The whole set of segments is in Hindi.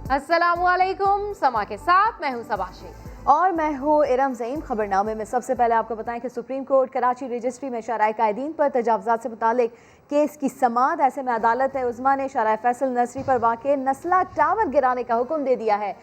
अस्सलामुअलैकुम, समा के साथ मैं हूं सबाशी और मैं हूँ इरम ज़ईन। खबरनामे में सबसे पहले आपको बताएं कि सुप्रीम कोर्ट कराची रजिस्ट्री में शराय कायदीन पर तजावुज़ात से मुतालिक केस की समाअत। ऐसे में अदालत उज़्मा ने शराय फैसल नर्सरी पर वाक़े नस्ला टावर गिराने का हुक्म दे दिया है।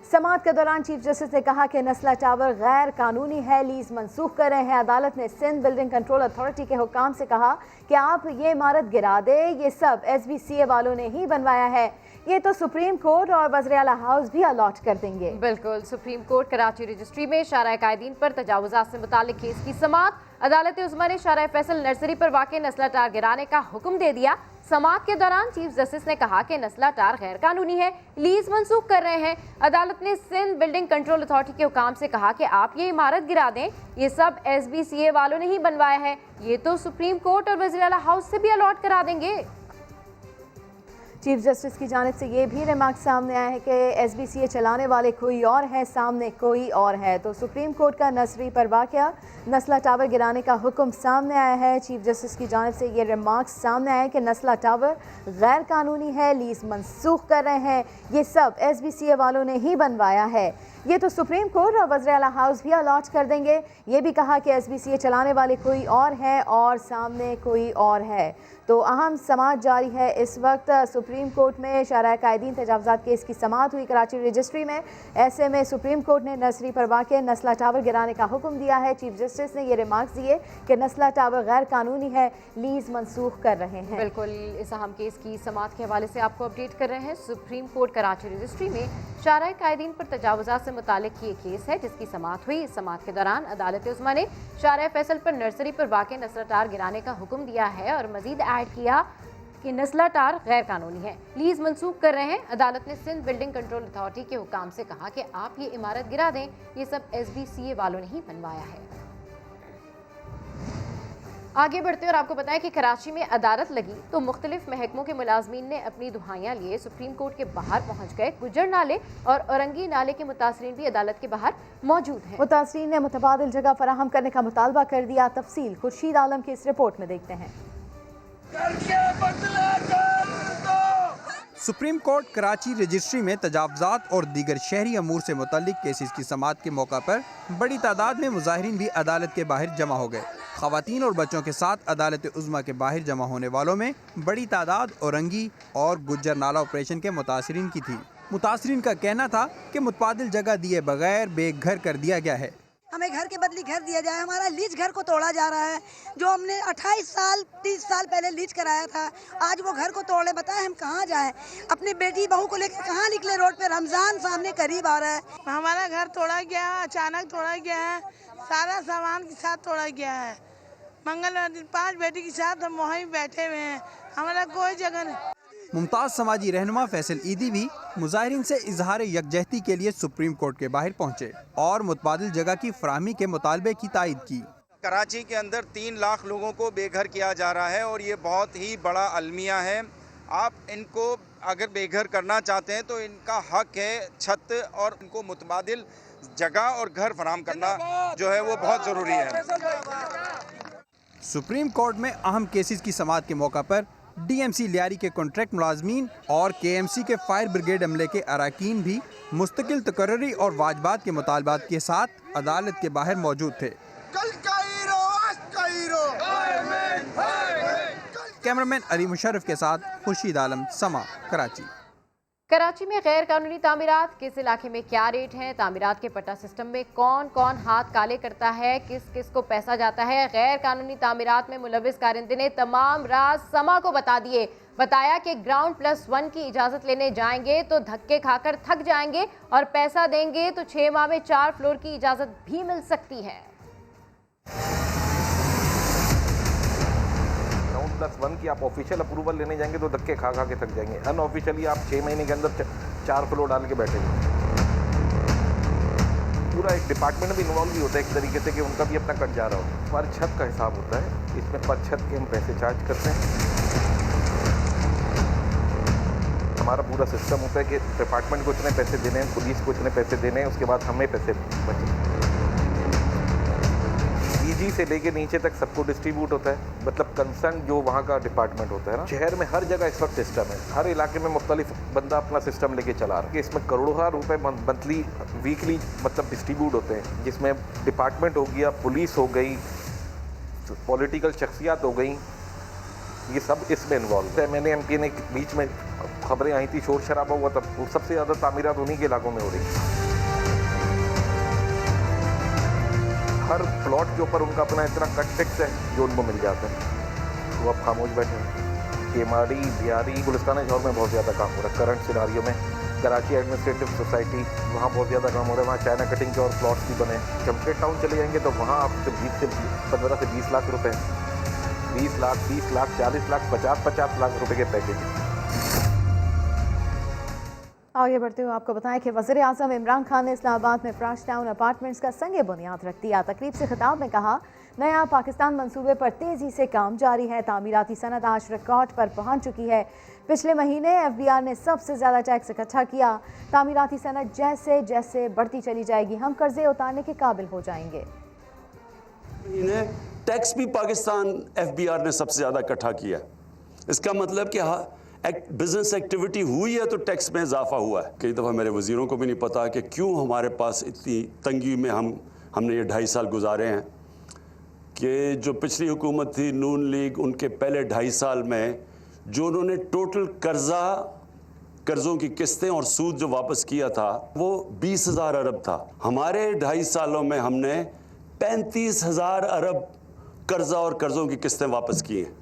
समाअत के दौरान चीफ जस्टिस ने कहा कि नस्ला टावर गैर कानूनी है, लीज मनसूख कर रहे हैं। अदालत ने सिंध बिल्डिंग कंट्रोल अथॉरिटी के हुक्काम से कहा कि आप ये इमारत गिरा दे, ये सब SBCA वालों ने ही बनवाया है। ये तो सुप्रीम कोर्ट और वज़ीर आला हाउस भी अलॉट कर देंगे। बिल्कुल, सुप्रीम कोर्ट कराची रजिस्ट्री में शराय कायदीन पर तजावुज़ात से मुतालिक केस की समाअत। अदालत उज़्मा ने शराय फैसल नर्सरी पर वाक़े नस्ला टार गिराने का हुक्म दे दिया। समाअत के दौरान चीफ जस्टिस ने कहा कि नस्ला टार गैर कानूनी है, लीज मनसूख कर रहे हैं। अदालत ने सिंध बिल्डिंग कंट्रोल अथॉरिटी के हुक्म से कहा कि आप ये इमारत गिरा दें, ये सब SBCA वालों ने ही बनवाया है, ये तो सुप्रीम कोर्ट और वज़ीर आला हाउस से भी अलॉट करा देंगे। चीफ जस्टिस की जानिब से ये भी रिमार्क सामने आया है कि SBCA चलाने वाले कोई और है, सामने कोई और है। तो सुप्रीम कोर्ट का नर्सरी पर वाक़या नस्ला टावर गिराने का हुक्म सामने आया है। चीफ जस्टिस की जानिब से ये रिमार्क सामने आया है कि नस्ला टावर गैर कानूनी है, लीज मनसूख कर रहे हैं, ये सब SBCA वालों ने ही बनवाया है, ये तो सुप्रीम कोर्ट और वज़ीर आला हाउस भी अलॉट कर देंगे। ये भी कहा कि SBCA चलाने वाले कोई और है और सामने कोई और है। तो अहम समाअत जारी है। इस वक्त सुप्रीम कोर्ट में शराय कायदीन तजावुज़ात केस की समाअत हुई कराची रजिस्ट्री में। ऐसे में सुप्रीम कोर्ट ने नर्सरी पर वाक़े नस्ला टावर गिराने का हुक्म दिया है। चीफ जस्टिस ने ये रिमार्क्स दिए कि नस्ला टावर गैर कानूनी है, लीज मनसूख कर रहे हैं। बिल्कुल, इस अहम केस की समाअत के हवाले से आपको अपडेट कर रहे हैं। सुप्रीम कोर्ट कराची रजिस्ट्री में शराय कायदीन पर तजावुज़ात से मुतालिक ये केस है जिसकी समाअत हुई। इस समाअत के दौरान अदालत उज़्मा ने शराय फैसल पर नर्सरी पर वाक़े नस्ला टार गिराने का हुक्म दिया है और मजीद ऐड किया कि नस्ला टार गैर कानूनी है, लीज मनसूख कर रहे हैं। अदालत ने सिंध बिल्डिंग कंट्रोल अथॉरिटी के हुक्म से कहा कि आप ये इमारत गिरा दें, ये सब SBCA वालों ने ही बनवाया है। आगे बढ़ते और आपको बताएं कि कराची में अदालत लगी तो मुख्तलिफ महकमों के मुलाजमीन ने अपनी दुहाइयाँ लिए सुप्रीम कोर्ट के बाहर पहुँच गए। गुजर नाले और औरंगी नाले के मुतासरीन भी अदालत के बाहर मौजूद हैं। मुतासरीन ने मुतबादिल जगह फराहम करने का मुतालबा कर दिया। तफसील खुर्शीद आलम की इस रिपोर्ट में देखते हैं। सुप्रीम कोर्ट कराची रजिस्ट्री में तजावुज़ात और दीगर शहरी अमूर से मुतल्लिक केसेस की समाअत के मौका पर बड़ी तादाद में मुज़ाहिरीन भी अदालत के बाहर जमा हो गए। ख़वातीन और बच्चों के साथ अदालत उज़्मा के बाहर जमा होने वालों में बड़ी तादाद औरंगी और गुज्जर नाला ऑपरेशन के मुतासरीन की थी। मुतासरीन का कहना था कि मुतबादिल जगह दिए बगैर बेघर कर दिया गया है। हमें घर के बदली घर दिया जाए, हमारा लीज घर को तोड़ा जा रहा है। जो हमने 28 साल 30 साल पहले लीज कराया था, आज वो घर को तोड़े। बताएं हम कहाँ जाएं? अपनी बेटी बहू को लेकर कहाँ निकले रोड पे? रमजान सामने करीब आ रहा है। हमारा घर तोड़ा गया, अचानक तोड़ा गया है, सारा सामान के साथ तोड़ा गया है। मंगलवार दिन 5 बेटी के साथ हम वहीं बैठे हुए हैं, हमारा कोई जगह नहीं। मुमताज़ समाजी रहनुमा फैसल ईदी भी मुजाहिरीन से इजहार यकजहती के लिए सुप्रीम कोर्ट के बाहर पहुँचे और मुतबादिल जगह की फराहमी के मुतालबे की तायद की। कराची के अंदर 3 लाख लोगों को बेघर किया जा रहा है और ये बहुत ही बड़ा अलमिया है। आप इनको अगर बेघर करना चाहते हैं तो इनका हक है छत और इनको मुतबादिल जगह और घर फराहम करना जो है वो बहुत ज़रूरी है। सुप्रीम कोर्ट में अहम केसेस की समाअत के मौका पर DMC लियारी के कॉन्ट्रैक्ट मुलाजमीन और KMC के फायर ब्रिगेड अमले के अरकान भी मुस्तकिल तकर्री और वाजबात के मुतालबात के साथ अदालत के बाहर मौजूद थे। कैमरामैन अली मुशर्रफ के साथ खुर्शीद आलम, समा, कराची। कराची में गैर कानूनी तामीरात, किस इलाके में क्या रेट हैं, तामीरात के पट्टा सिस्टम में कौन कौन हाथ काले करता है, किस किस को पैसा जाता है। गैर कानूनी तामीरात में मुलविस कारिंदे ने तमाम राज समा को बता दिए। बताया कि ग्राउंड+1 की इजाज़त लेने जाएंगे तो धक्के खाकर थक जाएंगे और पैसा देंगे तो 6 माह में 4 फ्लोर की इजाज़त भी मिल सकती है। ग्राउंड+1 की आप ऑफिशियल अप्रूवल लेने जाएंगे तो धक्के खा के थक जाएंगे। अनऑफिशियली आप 6 महीने के अंदर 4 फ्लोर डाल के बैठेंगे। पूरा एक डिपार्टमेंट भी इन्वॉल्व भी होता है एक तरीके से कि उनका भी अपना कट जा रहा हो। पर छत का हिसाब होता है, इसमें पर छत के हम पैसे चार्ज करते हैं। हमारा पूरा सिस्टम होता है कि डिपार्टमेंट को इतने पैसे देने हैं, पुलिस को इतने पैसे देने हैं, उसके बाद हमें पैसे बचे। डीजी से लेके नीचे तक सबको डिस्ट्रीब्यूट होता है, मतलब कंसर्न जो वहाँ का डिपार्टमेंट होता है ना, शहर में हर जगह इस वक्त सिस्टम है, हर इलाके में मुख्तलिफ बंदा अपना सिस्टम लेके चला रहा है। इसमें करोड़ों रुपए मंथली वीकली मतलब डिस्ट्रीब्यूट होते हैं, जिसमें डिपार्टमेंट हो गया, पुलिस हो गई, पॉलिटिकल शख्सियात हो गई, ये सब इसमें इन्वॉल्व है। मैंने एमपी ने बीच में खबरें आई थी, शोर शराबा हुआ, तब सबसे ज़्यादा तामीरात उन्हीं के इलाकों में हो रही है। हर प्लॉट के ऊपर उनका अपना इतना कट टैक्स है जो उनको मिल जाता है, वो अब खामोश बैठे हैं। केमाड़ी, बिहारी, गुलिस्तान शहर में बहुत ज़्यादा काम हो रहा है करंट सिनारियो में। कराची एडमिनिस्ट्रेटिव सोसाइटी, वहाँ बहुत ज़्यादा काम हो रहा है, वहाँ चाइना कटिंग के और प्लॉट्स भी बने। चमकेट टाउन चले जाएंगे तो वहाँ आपसे 15 से 20 लाख रुपए, 20 लाख, 30 लाख, 40 लाख, 50 लाख रुपए के पैकेज। आगे बढ़ते हुए आपको बताएं कि वज़ीर आज़म इमरान खान ने इस्लामाबाद में फ्राश टाउन अपार्टमेंट्स का संगे बुनियाद रख दिया। तकरीब से खिताब में कहा, नया पाकिस्तान मंसूबे पर तेज़ी से काम जारी है। तामीराती सनद आज रिकॉर्ड पर पहुंच चुकी है। पिछले महीने FBR ने सबसे ज़्यादा टैक्स इकट्ठा किया। तामीराती सनद जैसे जैसे बढ़ती चली जाएगी, हम कर्जे उतारने के काबिल हो जाएंगे। टैक्स भी पाकिस्तान FBR ने सबसे ज़्यादा इकट्ठा किया। इसका मतलब कि बिजनेस एक्टिविटी हुई है तो टैक्स में इजाफा हुआ है। कई दफ़ा मेरे वज़ीरों को भी नहीं पता कि क्यों हमारे पास इतनी तंगी में हमने ये 2.5 साल गुजारे हैं, कि जो पिछली हुकूमत थी नून लीग, उनके पहले 2.5 साल में जो उन्होंने टोटल कर्ज़ों की किस्तें और सूद जो वापस किया था वो 20,000 अरब था। हमारे 2.5 सालों में हमने 35,000 अरब कर्जा और कर्ज़ों की किस्तें वापस की हैं।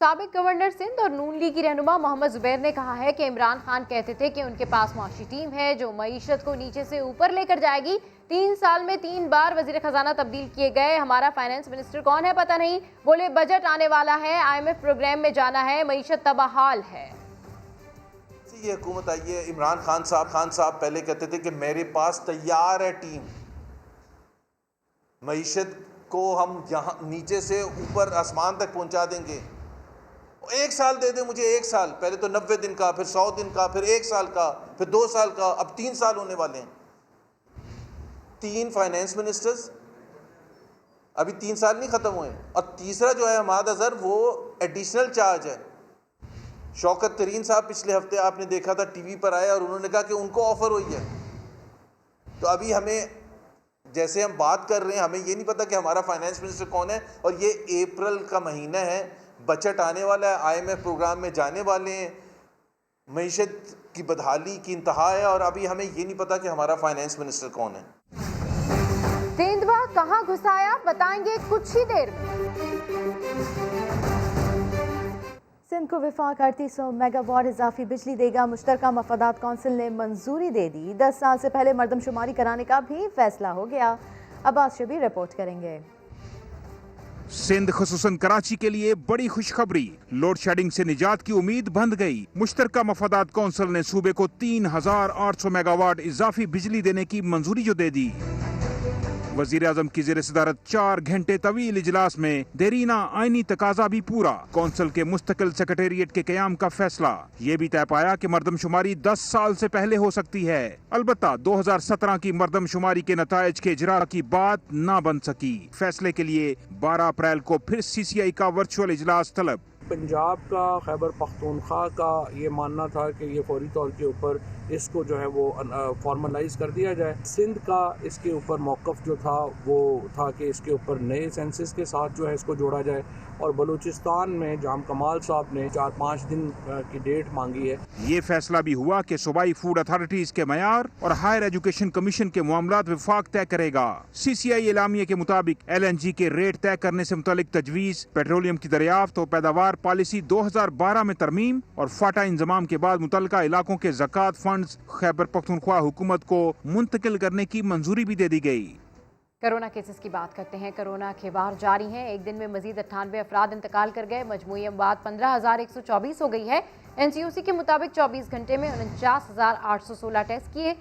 साबिक गवर्नर सिंध और नून लीग की रहनुमा मोहम्मद जुबैर ने कहा है कि इमरान खान कहते थे कि उनके पास मुआशी टीम है जो मईशत को नीचे से ऊपर लेकर जाएगी। 3 साल में 3 बार वजीर खजाना तब्दील किए गए। हमारा फाइनेंस मिनिस्टर कौन है पता नहीं। बोले बजट आने वाला है, IMF प्रोग्राम में जाना है, मईशत तबाहाल है। ये हुकूमत आई है, इमरान खान साहब पहले कहते थे कि मेरे पास तैयार है टीम, मईशत को हम यहाँ नीचे से ऊपर आसमान तक पहुँचा देंगे। 1 साल दे दे मुझे, 1 साल, पहले तो 90 दिन का, फिर 100 दिन का, फिर 1 साल का, फिर 2 साल का, अब 3 साल होने वाले हैं। 3 फाइनेंस मिनिस्टर्स, अभी 3 साल नहीं ख़त्म हुए। और तीसरा जो है हमाद अजहर, वो एडिशनल चार्ज है। शौकत तरीन साहब पिछले हफ्ते आपने देखा था टीवी पर आए और उन्होंने कहा कि उनको ऑफ़र हुई है। तो अभी हमें, जैसे हम बात कर रहे हैं, हमें ये नहीं पता कि हमारा फाइनेंस मिनिस्टर कौन है। और ये अप्रैल का महीना है, बजट आने वाला है, IMF प्रोग्राम में जाने वाले हैं, मईशत की बदहाली की इंतहा है और अभी हमें ये नहीं पता कि हमारा फाइनेंस मिनिस्टर कौन है। तेंदुआ कहाँ घुसाया बताएंगे कुछ ही देर में। सिंध को विफाक 3800 मेगावाट इजाफी बिजली देगा। मुश्तरका मफादात कौंसिल ने मंजूरी दे दी। 10 साल से पहले मरदमशुमारी कराने का भी फैसला हो गया। अब्बास शबीर रिपोर्ट करेंगे। सिंध खुसूसन कराची के लिए बड़ी खुशखबरी, लोड शेडिंग से निजात की उम्मीद बंद गई। मुश्तरका मफादात कौंसिल ने सूबे को 3800 मेगावाट इजाफी बिजली देने की मंजूरी जो दे दी। वजीर आजम की ज़ेर सदारत 4 घंटे तवील इजलास में देरीना आईनी तकाजा भी पूरा। कौंसिल के मुस्तकिल सेक्रेटेरिएट के क़याम का फैसला। ये भी तय पाया कि मरदमशुमारी 10 साल से पहले हो सकती है। अलबत्ता 2017 की मरदमशुमारी के नताइज के इजरा की बात ना बन सकी। फैसले के लिए 12 अप्रैल को फिर CCI का वर्चुअल इजलास तलब। पंजाब का, खैबर पख्तूनख्वा का ये मानना था कि ये फौरी तौर के ऊपर इसको जो है वो फॉर्मलाइज कर दिया जाए। सिंध का इसके ऊपर मौक़िफ़ जो था वो था कि इसके ऊपर नए सेंसस के साथ जो है इसको जोड़ा जाए। और बलूचिस्तान में जाम कमाल साहब ने 4-5 दिन की डेट मांगी है। ये फैसला भी हुआ कि सूबाई फूड अथॉरिटीज के मयार और हायर एजुकेशन कमीशन के मामलात विफाक तय करेगा। CCI एलामिया के मुताबिक LNG के रेट तय करने से मुतालिक तजवीज़, पेट्रोलियम की दरियाफ्त और पैदावार पॉलिसी 2012 में तरमीम और फाटा इंजमाम के बाद मुतल्लिका इलाकों के ज़कात फंड्स खैबर पख्तूनख्वा हुकूमत को मुंतकिल करने की मंजूरी भी दे दी गई। कोरोना केसेस की बात करते हैं। कोरोना के वार जारी हैं। एक दिन में मजीद 98 अफराद इंतकाल कर गए। मजमूई अमवात 15,124 हो गई है। NCOC के मुताबिक 24 घंटे में 49,816 टेस्ट किए।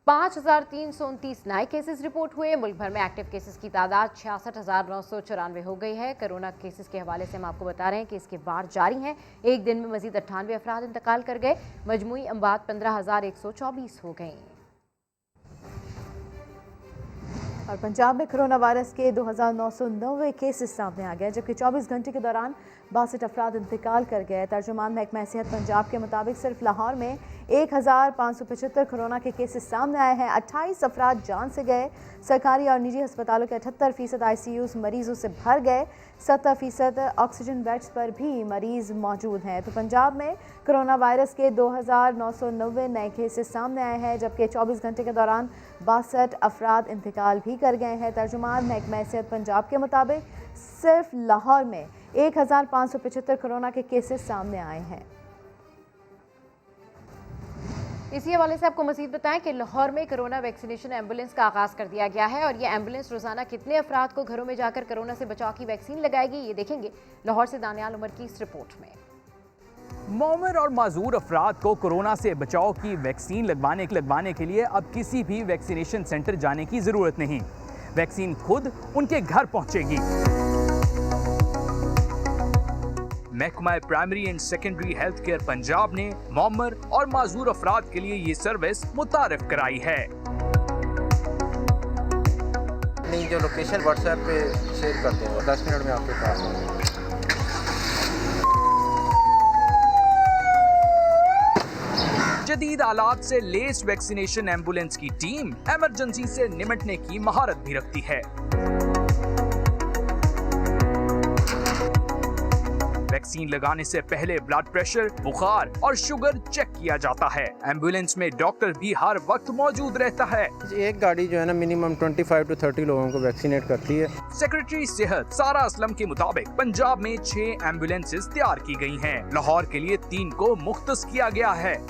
5,329 नए केसेस रिपोर्ट हुए। मुल्क भर में एक्टिव केसेस की तादाद 66,994 हो गई है। कोरोना केसेस के हवाले से हम आपको बता रहे हैं कि इसके वार जारी हैं। एक दिन में मजीद 98 अफराद इंतकाल कर गए। मजमूई अमवात 15,124 हो गई। और पंजाब में कोरोना वायरस के 2990 केसेस सामने आ गए, जबकि 24 घंटे के दौरान 62 अफराद इंतकाल कर गए। तर्जुमान महकमा सेहत पंजाब के मुताबिक सिर्फ लाहौर में 1575 कोरोना के केसेस सामने आए हैं। 28 अफराद जान से गए। सरकारी और निजी अस्पतालों के 78% ICUs मरीजों से भर गए। 70% ऑक्सीजन बेड्स पर भी मरीज मौजूद हैं। तो पंजाब में कोरोना वायरस के 2990 नए केसेस सामने आए हैं, जबकि 24 घंटे के दौरान 62 अफराद इंतकाल भी कर गए हैं। तर्जुमान महकमा सेहत पंजाब के मुताबिक सिर्फ लाहौर में 1575 कोरोना के केसेस सामने आए हैं। इसी हवाले से आपको मजीद बताएं कि लाहौर में कोरोना वैक्सीनेशन एम्बुलेंस का आगाज़ कर दिया गया है और ये एम्बुलेंस रोजाना कितने अफराद को घरों में जाकर कोरोना से बचाव की वैक्सीन लगाएगी, ये देखेंगे लाहौर से दानियाल उमर की इस रिपोर्ट में। मौमर और माजूर अफराद को कोरोना से बचाव की वैक्सीन लगवाने के लिए अब किसी भी वैक्सीनेशन सेंटर जाने की ज़रूरत नहीं, वैक्सीन खुद उनके घर पहुंचेगी। महकमा primary and secondary health care Punjab ने मौमर और माजूर अफराद के लिए ये सर्विस मुतारिफ कराई है। नहीं, जो लोकेशन व्हाट्सएप पे शेयर करते हैं 10 मिनट में आपके पास होंगे। जदीद आलात से लेस वैक्सीनेशन एम्बुलेंस की टीम इमरजेंसी से निपटने की महारत भी रखती है। वैक्सीन लगाने से पहले ब्लड प्रेशर, बुखार और शुगर चेक किया जाता है। एम्बुलेंस में डॉक्टर भी हर वक्त मौजूद रहता है। एक गाड़ी जो है ना मिनिमम 25 to 30 लोगों को वैक्सीनेट करती है। सेक्रेटरी सेहत सारा असलम के मुताबिक पंजाब में 6 एम्बुलेंसेस तैयार की गई हैं। लाहौर के लिए 3 को मुख्तस किया गया है।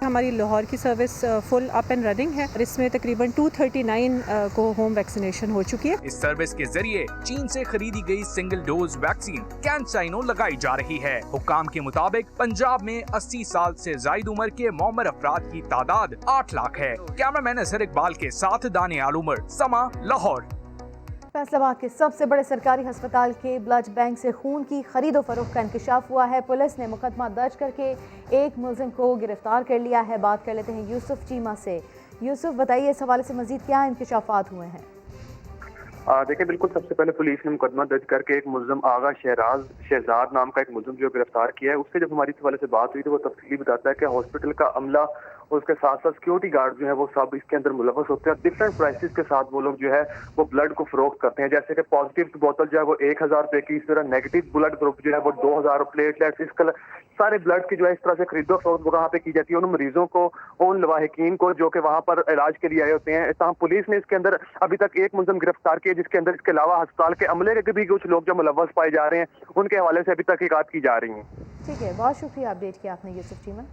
हमारी लाहौर की service full up and running है और इसमें तकरीबन 239 को होम वैक्सीनेशन हो चुकी है। इस सर्विस के जरिए चीन से खरीदी गई सिंगल डोज वैक्सीन कैंसाइनो लगाई जा रही है। हुक्काम के मुताबिक पंजाब में 80 साल से जायद उम्र के मौमर अफराद की तादाद 8 लाख है। कैमरामैन असहर इकबाल के साथ दानियाल उमर, समा, लाहौर। फैसलाबाद के सबसे बड़े सरकारी अस्पताल के ब्लड बैंक से खून की खरीदो फरोख्त का इंकशाफ हुआ है। पुलिस ने मुकदमा दर्ज करके एक मुलजिम को गिरफ्तार कर लिया है। बात कर लेते हैं यूसुफ चीमा से। यूसुफ, बताइए इस हवाले से मजीद क्या इंकशाफात हुए हैं? देखिए, बिल्कुल सबसे पहले पुलिस ने मुकदमा दर्ज करके एक मुलजिम आगा शहजाद नाम का एक मुलजिम जो गिरफ्तार किया है। उससे जब हमारी इस हवाले से बात हुई तो वो तफसीली बताता है कि हॉस्पिटल का अमला और उसके साथ साथ सिक्योरिटी गार्ड जो है वो सब इसके अंदर मुलव्वस होते हैं। डिफरेंट प्राइसेस के साथ वो लोग जो है वो ब्लड को फरोख्त करते हैं। जैसे कि पॉजिटिव की बोतल जो है वो 1000 रुपए की, इस तरह नेगेटिव ब्लड ग्रुप जो है वो 2000, प्लेटलेट्स, इस कलर सारे ब्लड की जो है इस तरह से खरीदो फरोख्त वहाँ पे की जाती है उन मरीजों को, उन लवाहिकीन को जो कि वहाँ पर इलाज के लिए आए होते हैं। तमाम पुलिस ने इसके अंदर अभी तक एक मुलजिम गिरफ्तार किया, जिसके अंदर इसके अलावा अस्पताल के अमले के भी कुछ लोग जो मुलव्वस पाए जा रहे हैं, उनके हवाले से अभी तहकीकात की जा रही है। ठीक है, बहुत शुक्रिया अपडेट किया आपने यूसुफ चीमा।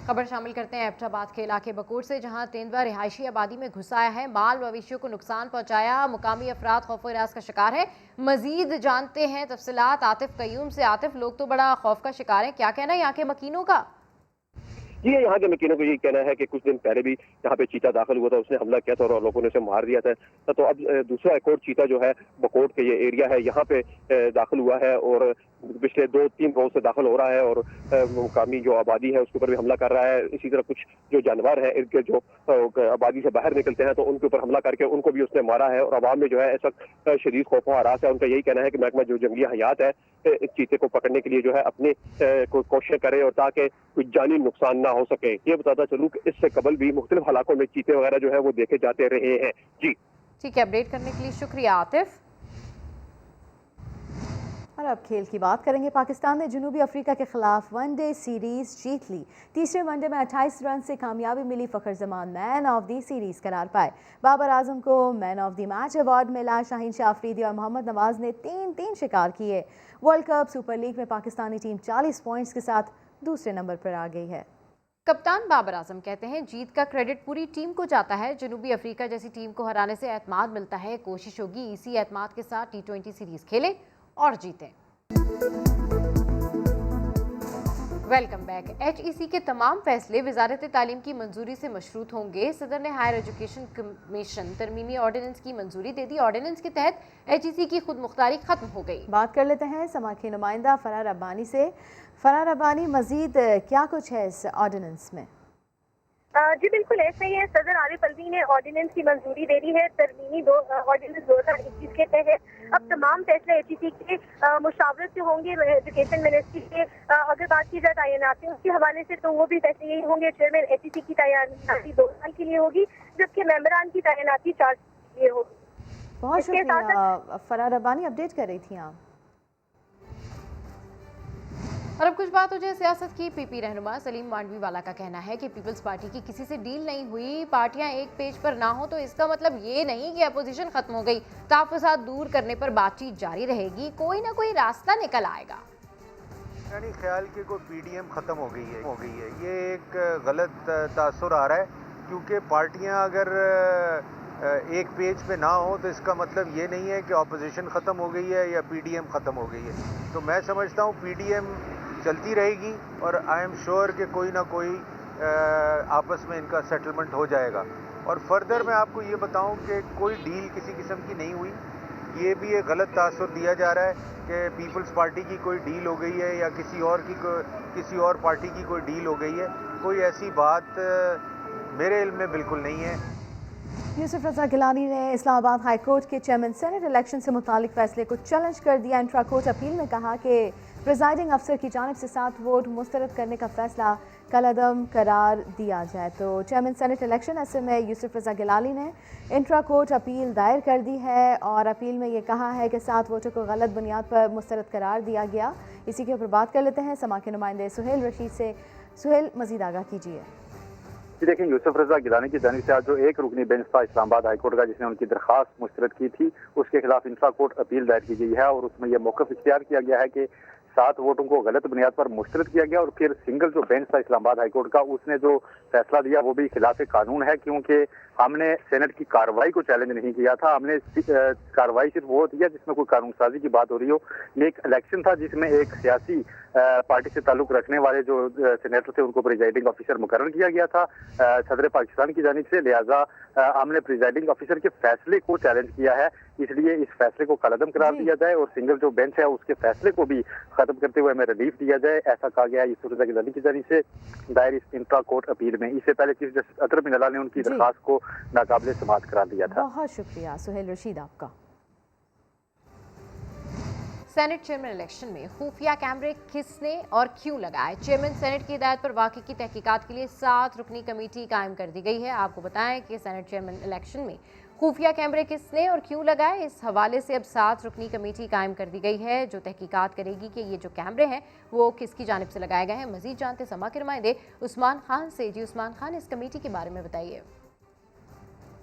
खबर शामिल करते हैं एबटाबाद के इलाके बकोट से, जहां तेंदुआ रिहायशी आबादी में घुस आया है, माल मवेशियों को नुकसान पहुंचाया। मुकामी अफराद खौफ इराज का शिकार है। मजीद जानते हैं तफसीलात आतिफ कयूम से। आतिफ, लोग तो बड़ा खौफ का शिकार है, क्या कहना है यहाँ के मकीनों का? जी, यहाँ के मकीनों को यही कहना है कि कुछ दिन पहले भी यहाँ पे चीता दाखिल हुआ था, उसने हमला किया था और लोगों ने उसे मार दिया था। तो अब दूसरा एक और चीता जो है बकोट के ये एरिया है यहाँ पे दाखिल हुआ है और पिछले 2-3 रोज से दाखिल हो रहा है और मुकामी जो आबादी है उसके ऊपर भी हमला कर रहा है। इसी तरह कुछ जो जानवर है इनके जो आबादी से बाहर निकलते हैं तो उनके ऊपर हमला करके उनको भी उसने मारा है और आवाम में जो है ऐसा शदीद खौफ व हरास है। उनका यही कहना है कि महकमा जो जंगली हयात है चीते को पकड़ने के लिए जो है अपने कोशिश करे और ताकि कोई जानी नुकसान ना हो सके। ये बताता चलूँ कि इससे कबल भी मुख्तलिफ इलाकों में चीते वगैरह जो है वो देखे जाते रहे हैं। जी ठीक है, अपडेट करने के लिए शुक्रिया आतिफ। और अब खेल की बात करेंगे। पाकिस्तान ने जनूबी अफ्रीका के खिलाफ वनडे सीरीज जीत ली। तीसरे वनडे में 28 रन से कामयाबी मिली। Fakhar Zaman man of the series करार पाए। बाबर आजम को man of the match award मिला। शाहीन शाह अफरीदी और मोहम्मद नवाज ने 3-3 शिकार किए। वर्ल्ड कप सुपर लीग में पाकिस्तानी टीम 40 पॉइंट्स के साथ दूसरे नंबर पर आ गई है। कप्तान बाबर आजम कहते हैं जीत का क्रेडिट पूरी टीम को जाता है। जनूबी अफ्रीका जैसी टीम को हराने से एतमाद मिलता है। कोशिश होगी इसी एतमाद के साथ T20 सीरीज खेलें और जीतें। Welcome back. HEC के तमाम फैसले वजारत तालीम की मंजूरी से मशरूत होंगे। सदर ने हायर एजुकेशन कमीशन तरमीमी ऑर्डिनेंस की मंजूरी दे दी। ऑर्डिनेंस के तहत HEC की खुद मुख्तारी खत्म हो गई। बात कर लेते हैं समा की नुमाइंदा फरार रब्बानी से। फरार रब्बानी, मजीद क्या कुछ है इस ऑर्डिनेंस में? जी बिल्कुल ऐसा ही है। सदर आरिफ अलवी ने ऑर्डिनेंस की मंजूरी दे दी है। तरमीमी ऑर्डिनेंस 2021 के तहत अब तमाम फैसले एचईसी के मुशावरत से होंगे। एजुकेशन मिनिस्ट्री के अगर बात की जाए तैनातियों के हवाले से, तो वो भी फैसले यही होंगे। चेयरमैन एचईसी की तैनाती 2 साल के लिए होगी, जबकि मेंबरान की तैनाती 4 साल के लिए होगी। बहुत शुक्रिया फरार रब्बानी, अपडेट कर रही थी आप। और अब कुछ बात हो जाए सियासत की। पीपी रहनुमा सलीम मांडवी वाला का कहना है कि पीपल्स पार्टी की किसी से डील नहीं हुई। पार्टियां एक पेज पर ना हो तो इसका मतलब ये नहीं कि अपोजिशन खत्म हो गई। ताफुसात दूर करने पर बातचीत जारी रहेगी, कोई ना कोई रास्ता निकल आएगा। यानी ख्याल कि कोई पीडीएम खत्म हो गई है, ये एक गलत तासुर आ रहा है, क्योंकि पार्टियां अगर एक पेज पे ना हो तो इसका मतलब ये नहीं है कि अपोजिशन ख़त्म हो गई है या पीडीएम ख़त्म हो गई है। तो मैं समझता हूँ पीडीएम चलती रहेगी और आई एम श्योर कि कोई ना कोई आपस में इनका सेटलमेंट हो जाएगा। और फर्दर मैं आपको ये बताऊं कि कोई डील किसी किस्म की नहीं हुई। ये भी एक गलत तासुर दिया जा रहा है कि पीपल्स पार्टी की कोई डील हो गई है या किसी और पार्टी की कोई डील हो गई है। कोई ऐसी बात मेरे इल्म में बिल्कुल नहीं है। यूसुफ रजा गिलानी ने इस्लामाबाद हाई कोर्ट के चेयरमैन सेनेट इलेक्शन से मुतालिक फैसले को चैलेंज कर दिया। इंट्रा कोर्ट अपील में कहा कि प्रिजाइडिंग अफसर की जानिब से 7 वोट मुस्तरद करने का फैसला कलअदम करार दिया जाए। तो chairman senate election SMA Yusuf Raza Gilani ने इंट्रा कोर्ट अपील दायर कर दी है और अपील में ये कहा है कि 7 वोटों को गलत बुनियाद पर मुस्तरद करार दिया गया। इसी के ऊपर बात कर लेते हैं समा के नुमाइंदे सुहेल रशीद से। सुहेल, मजीद आगाह कीजिए। देखें, यूसुफ रजा गिलानी की जानिब से आज जो एक रुकनी बेंच था इस्लामाबाद हाई कोर्ट का, जिसने उनकी दरखास्त मुस्तरद की थी, उसके खिलाफ इंट्रा कोर्ट अपील दायर की गई है और उसमें यह मौक़िफ़ इख्तियार किया गया है कि 7 वोटों को गलत बुनियाद पर मुस्तरद किया गया। और फिर सिंगल जो बेंच था इस्लामाबाद हाई कोर्ट का, उसने जो फैसला दिया वो भी खिलाफ कानून है, क्योंकि हमने सेनेट की कार्रवाई को चैलेंज नहीं किया था। हमने कार्रवाई सिर्फ वो होती है जिसमें कोई कानून साजी की बात हो रही हो। ये एक इलेक्शन था जिसमें एक सियासी पार्टी से ताल्लुक रखने वाले जो सेनेटर थे उनको प्रिजाइडिंग ऑफिसर मुकर्रर किया गया था सदर पाकिस्तान की जानिब से। लिहाजा हमने प्रिजाइडिंग ऑफिसर के फैसले को चैलेंज किया है, इसलिए इस फैसले को कलअदम करार दिया जाए और सिंगल जो बेंच है उसके फैसले को भी खत्म करते हुए हमें रिलीफ दिया जाए, ऐसा कहा गया यूसुफ रजा गिलानी की जानिब से दायर इस इंट्रा कोर्ट अपील में। इससे पहले चीफ जस्टिस अतर बिन अला ने उनकी दरखास्त को नाकाबिले समाअत करार दिया था। बहुत शुक्रिया सुहेल रशीद आपका। सेनेट चेयरमैन इलेक्शन में खुफिया कैमरे किसने और क्यों लगाए? चेयरमैन सेनेट की हिदायत पर वाकई की तहकीकात के लिए 7 रुकनी कमेटी कायम कर दी गई है। आपको बताएं कि सेनेट चेयरमैन इलेक्शन में खुफिया कैमरे किसने और क्यों लगाए, इस हवाले से अब 7 रुकनी कमेटी कायम कर दी गई है जो तहकीकात करेगी कि ये जो कैमरे हैं वो किसकी जानिब से लगाए गए हैं। मजीद जानते समा के नुमाइंदे उस्मान खान से। जी उस्मान खान, इस कमेटी के बारे में बताइए।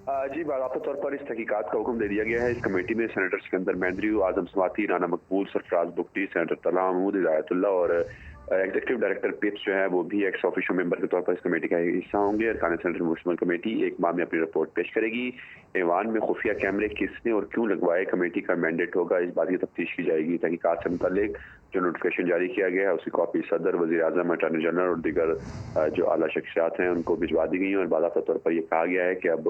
जी, बाकायदा तौर पर इस तहकीकात का हुक्म दे दिया गया है। इस कमेटी में सेनेटर सिकंदर मैंदरी, आजम समाती, राना मकबूल, सरफराज बुगटी, सेनेटर तला महमूद, हिदायतुल्ला और एग्जीक्यूटिव डायरेक्टर पिप्स जो है वो भी एक्स ऑफिशियो मेंबर के तौर पर इस कमेटी का हिस्सा होंगे। अरकान सेनेट मुश्तमिल कमेटी 1 माह में अपनी रिपोर्ट पेश करेगी। ऐवान में खुफिया कैमरे किसने और क्यों लगवाए कमेटी का मैंडेट होगा, इस बात की तफ्तीश की जाएगी। तहकीकात से मुतालिक जो नोटिफिकेशन जारी किया गया है उसकी कॉपी सदर, वज़ीर आज़म, अटॉर्नी जनरल और दीगर जो आला शख्सियात हैं उनको भिजवा दी गई हैं और बाकायदा तौर पर यह कहा गया है कि अब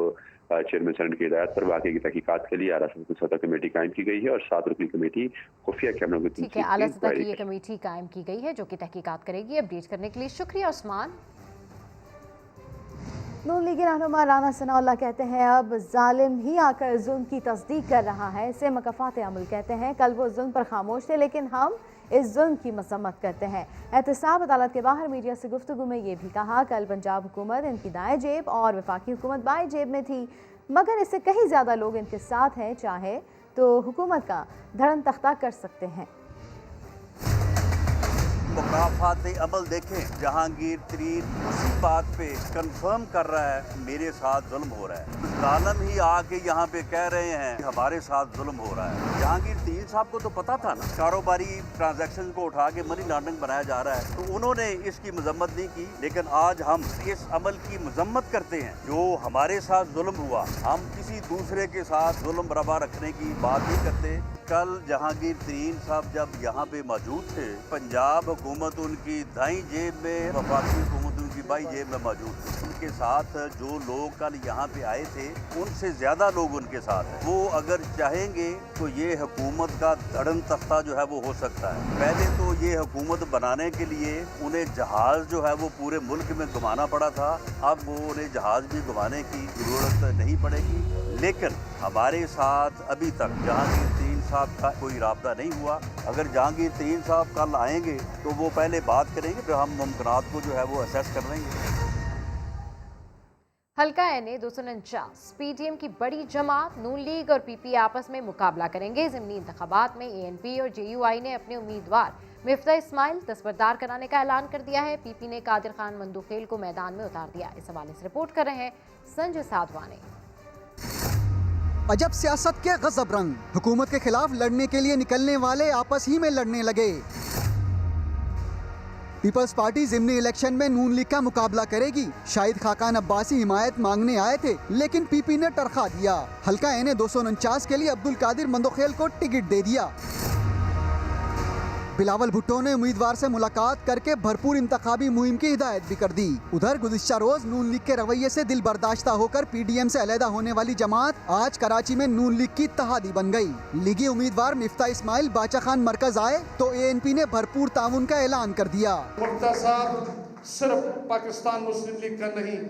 चेयरमैन सेनेट की हिदायत पर वाकई की तहकीकात के लिए आला सतह कमेटी कायम की गई है और 7 रुकनी कमेटी खुफिया कैमरों की ठीक है, आला सतह की ये कमेटी कायम की गई है जो कि तहकीकात करेगी। अपडेट करने के लिए शुक्रिया उस्मान। नून लीगी रहनुमा राना सनाउल्लाह कहते हैं अब जालिम ही आकर जुल्म की तस्दीक कर रहा है, इसे मकफ़ात अमल कहते हैं। कल वो जुल्म पर खामोश थे लेकिन हम इस जुल्म की मजम्मत करते हैं। एहतसाब अदालत के बाहर मीडिया से गुफ्तगू में ये भी कहा कल पंजाब हुकूमत इनकी दाएं जेब और वफाकी हुकूमत बाएं जेब में थी, मगर इससे कहीं ज़्यादा लोग इनके साथ हैं, चाहे तो हुकूमत का धड़न तख्ता कर सकते हैं। मुकाफात अमल देखें, जहांगीर तरीन उसी बात पे कंफर्म कर रहा है मेरे साथ जुल्म हो रहा है। जालिम ही आके यहाँ पे कह रहे हैं हमारे साथ जुल्म हो रहा है। जहांगीर तरीन साहब को तो पता था ना कारोबारी ट्रांजैक्शन को उठा के मनी लॉन्ड्रिंग बनाया जा रहा है, तो उन्होंने इसकी मजम्मत नहीं की। लेकिन आज हम इस अमल की मजम्मत करते हैं जो हमारे साथ जुल्म हुआ। हम किसी दूसरे के साथ जुल्म बराबर रखने की बात नहीं करते। कल जहांगीर तरीन साहब जब यहाँ पे मौजूद थे, पंजाब हुकूमत उनकी दाईं जेब में, वफाकी हुकूमत उनकी बाईं जेब में मौजूद थी। उनके साथ जो लोग कल यहाँ पे आए थे उनसे ज़्यादा लोग उनके साथ हैं। वो अगर चाहेंगे तो ये हुकूमत का धड़न तख्ता जो है वो हो सकता है। पहले तो ये हुकूमत बनाने के लिए उन्हें जहाज़ जो है वो पूरे मुल्क में घुमाना पड़ा था, अब वो उन्हें जहाज़ भी घुमाने की ज़रूरत नहीं पड़ेगी। लेकिन हमारे साथ अभी तक जहांगीर तरीन साहब का कोई राब्ता नहीं हुआ। अगर जहांगीर तरीन साहब कल आएंगे तो वो पहले बात करेंगे, फिर हम मुमकिनात को जो है वो असेस कर लेंगे। हल्का NA 249 PDM की बड़ी जमात नून लीग और PP आपस में मुकाबला करेंगे। ज़िमनी इंतखाबात में ANP और JUI ने अपने उम्मीदवार मिफ्ता इस्माइल दस्तबरदार कराने का ऐलान कर दिया है। PP ने कादिर खान मंदूखेल को मैदान में उतार दिया। इस हवाले से रिपोर्ट कर रहे हैं संजय साधवानी। अजब सियासत के गजब रंग, हुकूमत के खिलाफ लड़ने के लिए निकलने वाले आपस ही में लड़ने लगे। पीपल्स पार्टी ज़िमनी इलेक्शन में नून लीग का मुकाबला करेगी। शाहिद खाकान अब्बासी हिमायत मांगने आए थे, लेकिन PP ने टरखा दिया। हल्का NA 249 के लिए अब्दुल कादिर मंदोखेल को टिकट दे दिया। बिलावल भुट्टो ने उम्मीदवार से मुलाकात करके भरपूर इंतखाबी मुहिम की हिदायत भी कर दी। उधर गुज़िश्ता रोज नून लीग के रवैये से दिल बर्दाश्ता होकर PDM से अलहदा होने वाली जमात आज कराची में नून लीग की तहादी बन गई। लीगी उम्मीदवार मिफ्ता इस्माइल बाचा खान मरकज आए तो ANP ने भरपूर ताउन का ऐलान कर दिया। मुफ्ता साहब सिर्फ पाकिस्तान मुस्लिम लीग का नहीं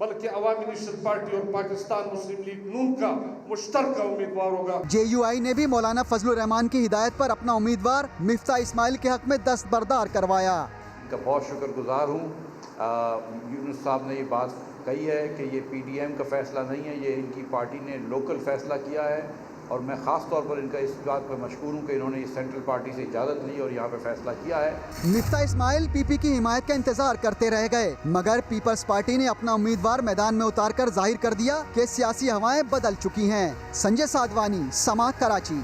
बल्कि अवामी नेशनल पार्टी और पाकिस्तान मुस्लिम लीग नून का मुश्तरका उम्मीदवार होगा। JUI ने भी मौलाना फजलुर रहमान की हिदायत पर अपना उम्मीदवार मिफ्ता इस्माइल के हक में दस्तबरदार करवाया। इनका बहुत शुक्रगुजार हूँ। यूनुस साहब ने ये बात कही है कि ये PDM का फैसला नहीं है, ये इनकी पार्टी ने लोकल फैसला किया है और मैं ख़ास तौर पर इनका इस बात पर मशकूर हूँ कि इन्होंने इस सेंट्रल पार्टी से इजाज़त ली और यहाँ पे फैसला किया है। मिफ्ता इस्माइल PP की हिमायत का इंतजार करते रह गए, मगर पीपल्स पार्टी ने अपना उम्मीदवार मैदान में उतारकर जाहिर कर दिया कि सियासी हवाएं बदल चुकी हैं। संजय साधवानी, समात, कराची।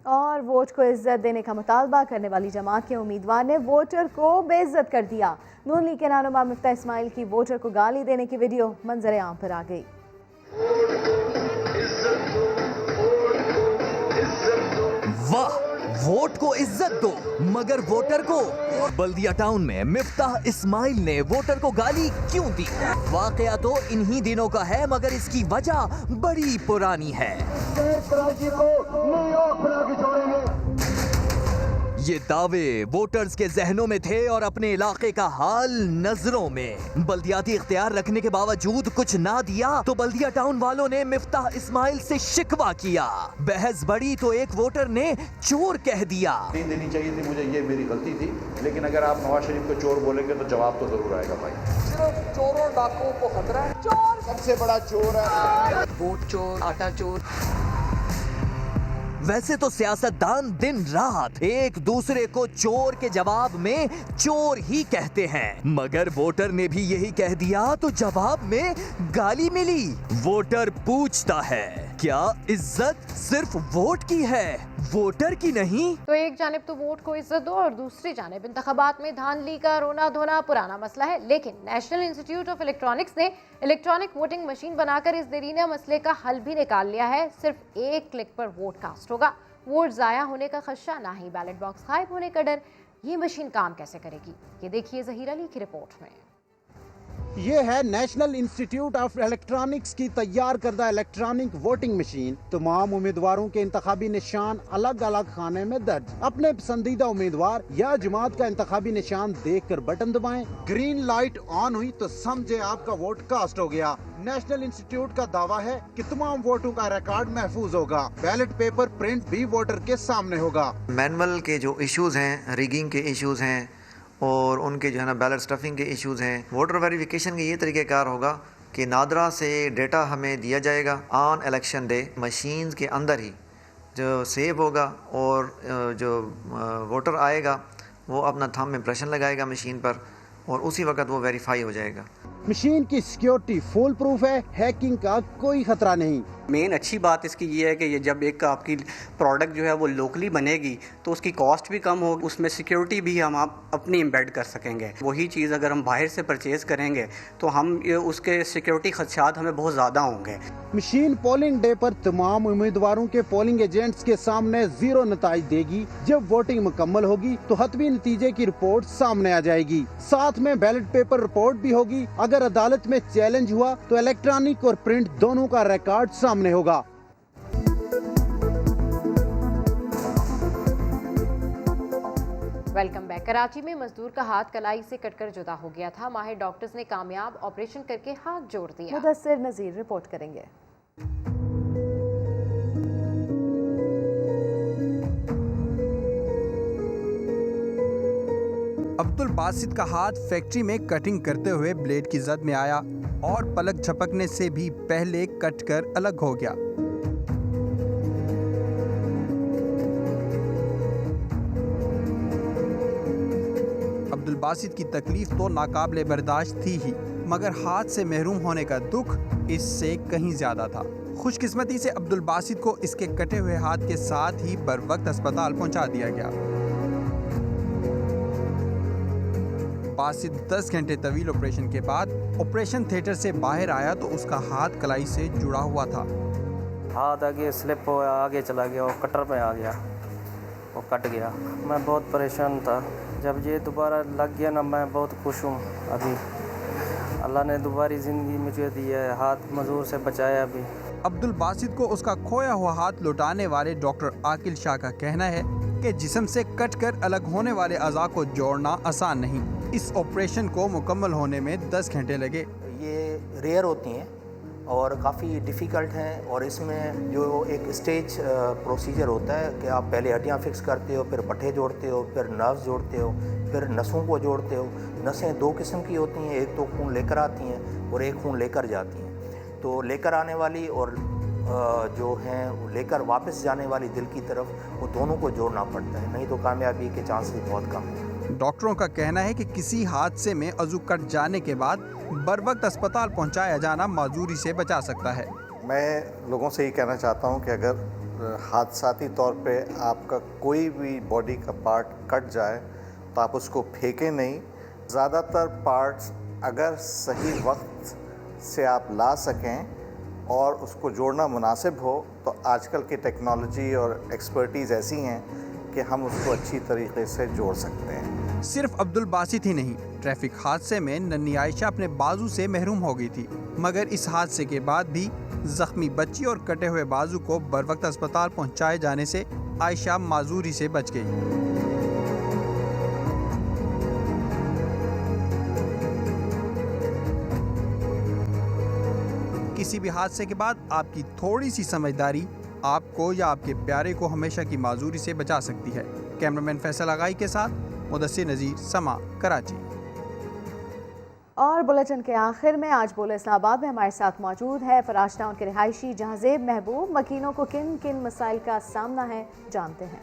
और वोट को इज्जत देने का मुतालबा करने वाली जमात के उम्मीदवार ने वोटर को बेइज्जत कर दिया। नून लीग के रहनुमा मिफ्ता इस्माइल की वोटर को गाली देने की वीडियो मंजर आम पर आ गई। वाह, वोट को इज्जत दो मगर वोटर को। बल्दिया टाउन में मिफ्ताह इस्माइल ने वोटर को गाली क्यों दी? वाकया तो इन्हीं दिनों का है मगर इसकी वजह बड़ी पुरानी है। ये दावे वोटर्स के जहनों में थे और अपने इलाके का हाल नजरों में। बल्दियाती इख्तियार रखने के बावजूद कुछ ना दिया तो बल्दिया टाउन वालों ने मिफ्ताह इस्माइल से शिकवा किया। बहस बढ़ी तो एक वोटर ने चोर कह दिया। नहीं देनी चाहिए थी मुझे, ये मेरी गलती थी, लेकिन अगर आप नवाज शरीफ को चोर बोलेंगे तो जवाब तो जरूर आएगा भाई। सिर्फ चोरों डाकुओं को खतरा है। चोर सबसे बड़ा चोर है। वोट चोर, आटा चोर। वैसे तो सियासतदान दिन रात एक दूसरे को चोर के जवाब में चोर ही कहते हैं, मगर वोटर ने भी यही कह दिया तो जवाब में गाली मिली। वोटर पूछता है, क्या इज्जत सिर्फ वोट की है, वोटर की नहीं? तो एक जानिब तो वोट को इज्जत दो और दूसरी जानिब इंतखाबात में धांधली का रोना धोना पुराना मसला है। लेकिन नेशनल इंस्टीट्यूट ऑफ इलेक्ट्रॉनिक्स ने इलेक्ट्रॉनिक वोटिंग मशीन बनाकर इस देरीना मसले का हल भी निकाल लिया है। सिर्फ एक क्लिक पर वोट कास्ट होगा। वोट जाया होने का खदशा, ना ही बैलेट बॉक्स गायब होने का डर। ये मशीन काम कैसे करेगी, ये देखिए ज़हीर अली की रिपोर्ट में। ये है नेशनल इंस्टीट्यूट ऑफ इलेक्ट्रॉनिक्स की तैयार करदा इलेक्ट्रॉनिक वोटिंग मशीन। तमाम उम्मीदवारों के इंतखाबी निशान अलग अलग खाने में दर्ज। अपने पसंदीदा उम्मीदवार या जमात का इंतखाबी निशान देखकर बटन दबाएं। ग्रीन लाइट ऑन हुई तो समझे आपका वोट कास्ट हो गया। नेशनल इंस्टीट्यूट का दावा है कि तमाम वोटों का रिकॉर्ड महफूज होगा। बैलेट पेपर प्रिंट भी वोटर के सामने होगा। मैनुअल के जो इश्यूज हैं, रिगिंग के इश्यूज हैं और उनके जो है ना बैलेट स्टफिंग के इश्यूज हैं। वोटर वेरिफिकेशन के ये तरीक़ेकार होगा कि नादरा से डेटा हमें दिया जाएगा ऑन इलेक्शन डे, मशीन्स के अंदर ही जो सेव होगा और जो वोटर आएगा वो अपना थंब इम्प्रेशन लगाएगा मशीन पर और उसी वक्त वो वेरीफाई हो जाएगा। मशीन की सिक्योरिटी फुल प्रूफ है, हैकिंग का कोई खतरा नहीं। मेन अच्छी बात इसकी ये है कि ये जब एक आपकी प्रोडक्ट जो है वो लोकली बनेगी तो उसकी कॉस्ट भी कम होगी, उसमें सिक्योरिटी भी हम आप अपनी एम्बेड कर सकेंगे। वही चीज़ अगर हम बाहर से परचेज़ करेंगे तो हम उसके सिक्योरिटी खदशात हमें बहुत ज़्यादा होंगे। मशीन पोलिंग डे पर तमाम उम्मीदवारों के पोलिंग एजेंट्स के सामने जीरो नताइज देगी। जब वोटिंग मुकम्मल होगी तो हतमी नतीजे की रिपोर्ट सामने आ जाएगी। साथ में बैलेट पेपर रिपोर्ट भी होगी। अगर अदालत में चैलेंज हुआ तो इलेक्ट्रॉनिक और प्रिंट दोनों का रिकॉर्ड सामने होगा। Welcome back. कराची में मजदूर का हाथ कलाई से कटकर जुदा हो गया था। माहिर डॉक्टर्स ने कामयाब ऑपरेशन करके हाथ जोड़ दिया। मुदस्सिर नज़ीर रिपोर्ट करेंगे। अब्दुल बासित का हाथ फैक्ट्री में कटिंग करते हुए ब्लेड की जद में आया और पलक झपकने से भी पहले कटकर अलग हो गया। अब्दुल बासित की तकलीफ तो नाकाबिले बर्दाश्त थी ही, मगर हाथ से महरूम होने का दुख इससे कहीं ज्यादा था। खुशकिस्मती से अब्दुल बासित को इसके कटे हुए हाथ के साथ ही बर वक्त अस्पताल पहुंचा दिया गया। बासित 10 घंटे तवील ऑपरेशन के बाद ऑपरेशन थिएटर से बाहर आया तो उसका हाथ कलाई से जुड़ा हुआ था। हाथ आगे स्लिप हो आगे चला गया और कटर में आ गया, वो कट गया। मैं बहुत परेशान था। जब ये दोबारा लग गया ना, मैं बहुत खुश हूँ। अभी अल्लाह ने दोबारा ज़िंदगी मुझे दी है, हाथ मजदूर से बचाया। अभी अब्दुल बासित को उसका खोया हुआ हाथ लौटाने वाले डॉक्टर आकिल शाह का कहना है कि जिस्म से कटकर अलग होने वाले अज़ा को जोड़ना आसान नहीं। इस ऑपरेशन को मुकम्मल होने में 10 घंटे लगे। ये रेयर होती हैं और काफ़ी डिफ़िकल्ट हैं, और इसमें जो एक स्टेज प्रोसीजर होता है कि आप पहले हड्डियाँ फिक्स करते हो, फिर पट्टे जोड़ते हो, फिर नर्व्स जोड़ते हो, फिर नसों को जोड़ते हो। नसें 2 किस्म की होती हैं, एक तो खून लेकर आती हैं और एक खून लेकर जाती हैं। तो लेकर आने वाली और जो हैं वो लेकर वापस जाने वाली दिल की तरफ, वो दोनों को जोड़ना पड़ता है, नहीं तो कामयाबी के चांसेस बहुत कम हैं। डॉक्टरों का कहना है कि किसी हादसे में अज़ू कट जाने के बाद बर वक्त अस्पताल पहुंचाया जाना माजूरी से बचा सकता है। मैं लोगों से ये कहना चाहता हूं कि अगर हादसाती तौर पे आपका कोई भी बॉडी का पार्ट कट जाए तो आप उसको फेंकें नहीं। ज़्यादातर पार्ट्स अगर सही वक्त से आप ला सकें और उसको जोड़ना मुनासिब हो तो आजकल की टेक्नोलॉजी और एक्सपर्टीज़ ऐसी हैं कि हम उसको अच्छी तरीके से जोड़ सकते हैं। सिर्फ अब्दुल बासित ही नहीं, ट्रैफिक हादसे में नन्ही आयशा अपने बाजू से महरूम हो गई थी, मगर इस हादसे के बाद भी जख्मी बच्ची और कटे हुए बाजू को बर वक्त अस्पताल पहुंचाए जाने से आयशा माजूरी से बच गई। किसी भी हादसे के बाद आपकी थोड़ी सी समझदारी आपको या आपके प्यारे को हमेशा की माजूरी से बचा सकती है। कैमरामैन फैसल आगाई के साथ मुदस्सिर नज़ीर, समा, कराची। और बुलेटिन के आखिर में आज बोले इस्लामाबाद में हमारे साथ मौजूद है फराश टाउन के रिहायशी जहांजेब महबूब। मकीनों को किन किन मसाइल का सामना है, जानते हैं।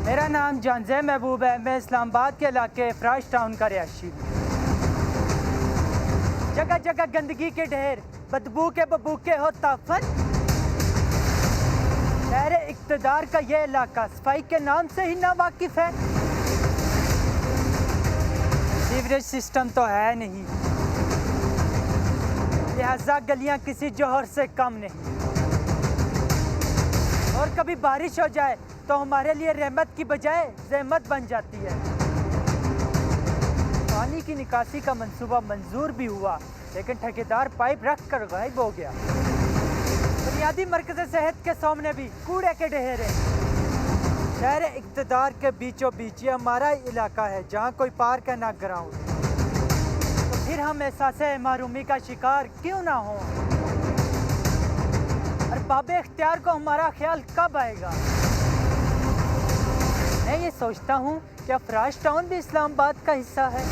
मेरा नाम जहांजेब महबूब है। मैं इस्लामाबाद के इलाके फराश टाउन का रिहायशी हूँ। जगह जगह गंदगी के ढेर, बदबू के बबूके हो ताफत। शहर इक़्तिदार का ये इलाका सफाई के नाम से ही ना वाकिफ है। सीवरेज सिस्टम तो है नहीं, लिहाजा गलियां किसी जौहर से कम नहीं। और कभी बारिश हो जाए तो हमारे लिए रहमत की बजाय ज़हमत बन जाती है। पानी की निकासी का मंसूबा मंजूर भी हुआ, लेकिन ठेकेदार पाइप रख कर गायब हो गया। बुनियादी मरकज़ सेहत के सामने भी कूड़े के ढेर हैं। शहर इक़्तिदार के बीचों बीच ये हमारा इलाका है, जहाँ कोई पार्क है ना ग्राउंड। तो फिर हम एहसास महरूमी का शिकार क्यों ना हो? और बाबे इख्तियार को हमारा ख्याल कब आएगा? मैं ये सोचता हूँ क्या फराश टाउन भी इस्लामाबाद का हिस्सा है?